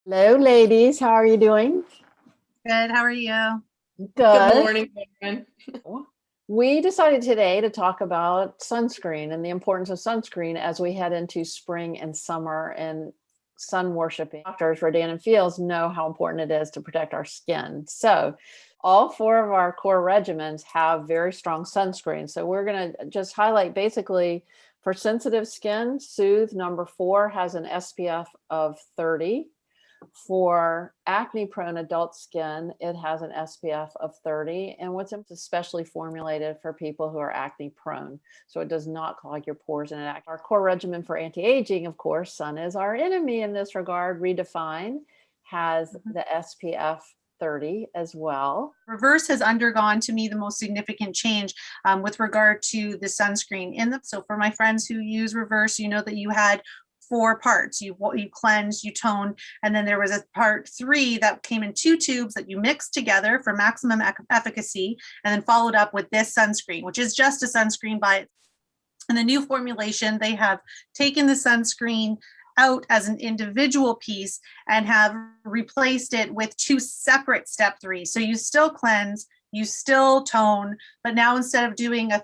Hello, ladies. How are you doing? Good. How are you? Good Good. morning, Karen. We decided today to talk about sunscreen and the importance of sunscreen as we head into spring and summer and sun worshiping. Doctors, Rodan and Fields know how important it is to protect our skin. So, all four of our core regimens have very strong sunscreen. So, we're going to just highlight basically for sensitive skin, Soothe number 4 has an SPF of 30. For acne prone adult skin, it has an SPF of 30. And what's especially formulated for people who are acne prone. So it does not clog your pores. And our core regimen for anti aging, of course, sun is our enemy in this regard, Redefine, has the SPF 30 as well. Reverse has undergone, to me, the most significant change with regard to the sunscreen. So for my friends who use Reverse, you know that you had 4 parts. You cleanse, you tone, and then there was a part 3 that came in 2 tubes that you mixed together for maximum efficacy, and then followed up with this sunscreen, which is just a sunscreen by itself. In the new formulation, they have taken the sunscreen out as an individual piece and have replaced it with 2 separate step 3. So you still cleanse, you still tone, but now instead of doing a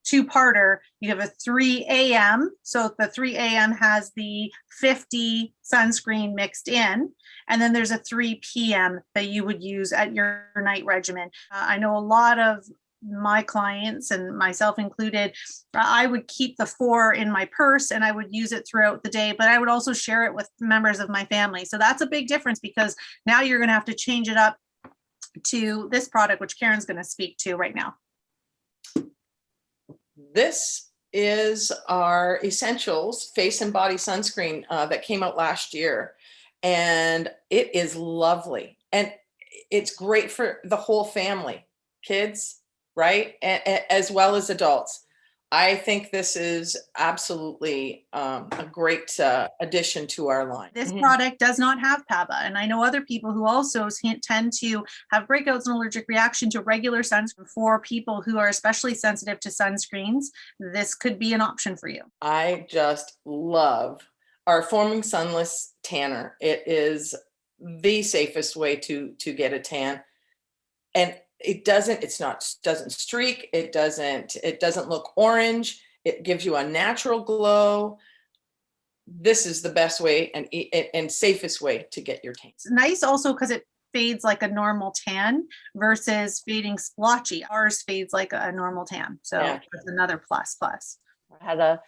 2-parter, you have a 3 a.m. So the 3 a.m. has the 50 sunscreen mixed in, and then there's a 3 p.m. that you would use at your night regimen. I know a lot of my clients, and myself included, I would keep the 4 in my purse and I would use it throughout the day, but I would also share it with members of my family. So that's a big difference, because now you're going to have to change it up to this product, which Karen's going to speak to right now. This is our Essentials Face and Body Sunscreen that came out last year. And it is lovely. And it's great for the whole family, kids, right? As well as adults. I think this is absolutely a great addition to our line. This product does not have PABA, and I know other people who also tend to have breakouts and allergic reaction to regular sunscreen. For people who are especially sensitive to sunscreens, this could be an option for you. I just love our Forming Sunless Tanner. It is the safest way to get a tan, and it doesn't streak, it doesn't look orange. It gives you a natural glow. This is the best way and safest way to get your tan. It's nice also because it fades like a normal tan versus fading splotchy. Ours fades like a normal tan. So yeah, that's another plus. I had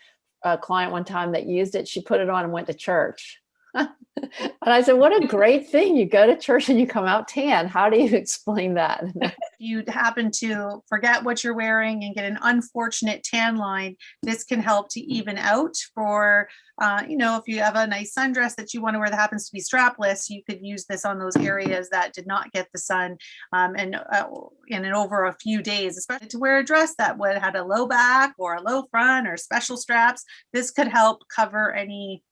a client one time that used it. She put it on and went to church. And I said, what a great thing. You go to church and you come out tan. How do you explain that? If you happen to forget what you're wearing and get an unfortunate tan line, this can help to even out for, if you have a nice sundress that you want to wear that happens to be strapless, you could use this on those areas that did not get the sun and over a few days, especially to wear a dress that had a low back or a low front or special straps. This could help cover any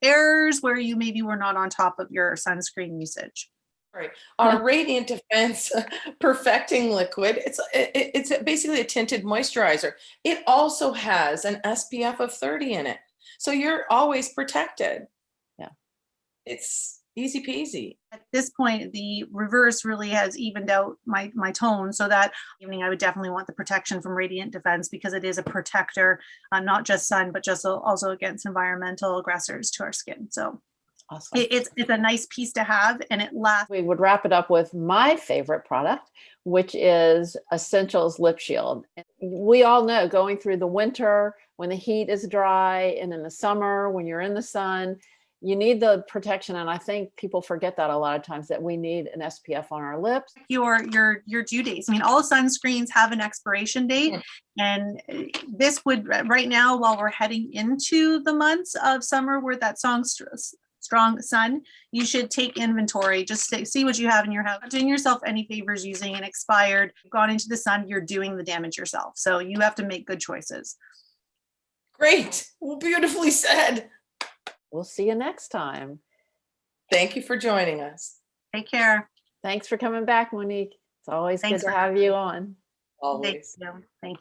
errors where you maybe were not on top of your sunscreen usage. Right. Our Radiant Defense Perfecting Liquid, it's basically a tinted moisturizer. It also has an SPF of 30 in it. So you're always protected. Yeah. It's easy peasy. At this point, the Reverse really has evened out my tone, so that evening I would definitely want the protection from Radiant Defense, because it is a protector, not just sun, but just also against environmental aggressors to our skin. So awesome. It's a nice piece to have, and it lasts. We would wrap it up with my favorite product, which is Essentials Lip Shield. We all know going through the winter when the heat is dry, and in the summer when you're in the sun, you need the protection. And I think people forget that a lot of times, that we need an SPF on our lips. Your due dates. I mean, all sunscreens have an expiration date. And this would, right now, while we're heading into the months of summer where that strong sun, you should take inventory, just see what you have in your house. Not doing yourself any favors using an expired. You've gone into the sun, you're doing the damage yourself. So you have to make good choices. Great. Well, beautifully said. We'll see you next time. Thank you for joining us. Take care. Thanks for coming back, Monique. It's always good to have you on. Always. Thank you. Thank you.